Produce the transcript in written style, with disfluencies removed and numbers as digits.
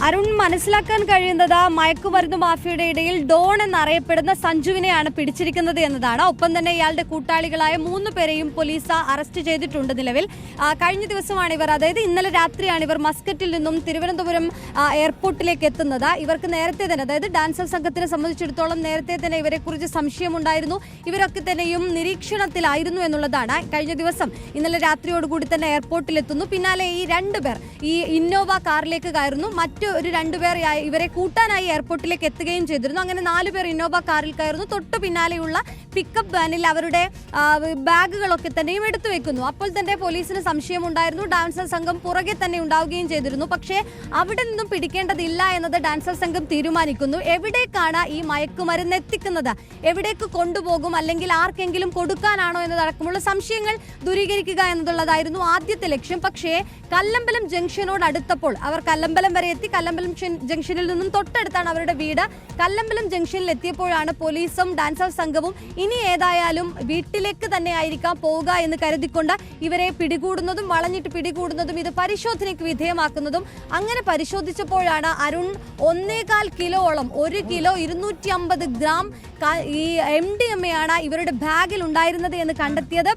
അരുൺ, മനസ്സിലാക്കാൻ കഴിയുന്നത് മയക്കുമരുന്ന് മാഫിയയുടെ ഇടയിൽ ഡോൺ എന്നറിയപ്പെടുന്ന സഞ്ജുവിനെയാണ് പിടിച്ചിരിക്കുന്നത് എന്നതാണ്. ഒപ്പം തന്നെ ഇയാളുടെ കൂട്ടാളികളായ 3 പേരെയും പോലീസ് അറസ്റ്റ് ചെയ്തിട്ടുണ്ട് നിലവിൽ. കഴിഞ്ഞ ദിവസമാണ് ഇവർ, അതായത് ഇന്നലെ രാത്രിയാണ് ഇവർ മസ്കറ്റിൽ നിന്നും തിരുവനന്തപുരം എയർപോർട്ടിലേക്ക് എത്തുന്നത്. ഇവർക്ക് നേരത്തെ തന്നെ, അതായത് ഡാൻസർ സംഘത്തിനെ സംബന്ധിച്ചിടത്തോളം നേരത്തെ തന്നെ ഇവരെക്കുറിച്ച് സംശയമുണ്ടായിരുന്നു. ഇവരൊക്കെ തന്നെയും നിരീക്ഷണത്തിലായിരുന്നു എന്നുള്ളതാണ്. കഴിഞ്ഞ ദിവസം ഇന്നലെ രാത്രിയോടുകൂടി തന്നെ എയർപോർട്ടിലെത്തുന്നു. പിന്നാലെ ഈ 2 പേർ ഈ ഇന്നോവ കാറിലേക്ക് കയറുന്നു. മറ്റു ഒരു 2 പേർ ഇവരെ കൂട്ടാനായി എയർപോർട്ടിലേക്ക് എത്തുകയും ചെയ്തിരുന്നു. അങ്ങനെ 4 പേർ ഇന്നോവ കാറിൽ കയറുന്നു. തൊട്ടു പിന്നാലെയുള്ള പിക്കപ്പ് വാനിൽ അവരുടെ ബാഗുകളൊക്കെ തന്നെയും എടുത്തു വെക്കുന്നു. അപ്പോൾ തന്നെ പോലീസിന് സംശയമുണ്ടായിരുന്നു. ഡാൻസർ സംഘം പുറകെ തന്നെ ഉണ്ടാവുകയും ചെയ്തിരുന്നു. പക്ഷേ അവിടെ നിന്നും പിടിക്കേണ്ടതില്ല എന്നത് ഡാൻസർ സംഘം തീരുമാനിക്കുന്നു. എവിടേക്കാണ് ഈ മയക്കുമരുന്ന് എത്തിക്കുന്നത്, എവിടേക്ക് കൊണ്ടുപോകും, അല്ലെങ്കിൽ ആർക്കെങ്കിലും കൊടുക്കാനാണോ എന്നതടക്കമുള്ള സംശയങ്ങൾ ദൂരീകരിക്കുക എന്നുള്ളതായിരുന്നു ആദ്യത്തെ ലക്ഷ്യം. പക്ഷേ കല്ലമ്പലം ജംഗ്ഷനോട് അടുത്തപ്പോൾ അവർ കല്ലമ്പലം വരെ എത്തി. കല്ലമ്പലം ജംഗ്ഷനിൽ നിന്നും തൊട്ടടുത്താണ് അവരുടെ വീട്. കല്ലമ്പലം ജംഗ്ഷനിൽ എത്തിയപ്പോഴാണ് പോലീസും ഡാൻസർ സംഘവും ഇനി ഏതായാലും വീട്ടിലേക്ക് തന്നെ ആയിരിക്കാം പോവുക എന്ന് കരുതിക്കൊണ്ട് ഇവരെ പിടികൂടുന്നതും വളഞ്ഞിട്ട് പിടികൂടുന്നതും ഇത് പരിശോധനയ്ക്ക് വിധേയമാക്കുന്നതും. അങ്ങനെ പരിശോധിച്ചപ്പോഴാണ് അരുൺ 1.25 കിലോളം, 1 കിലോ 250 ഗ്രാം ഈ MDMA ആണ് ഇവരുടെ ബാഗിൽ ഉണ്ടായിരുന്നത് എന്ന് കണ്ടെത്തിയത്.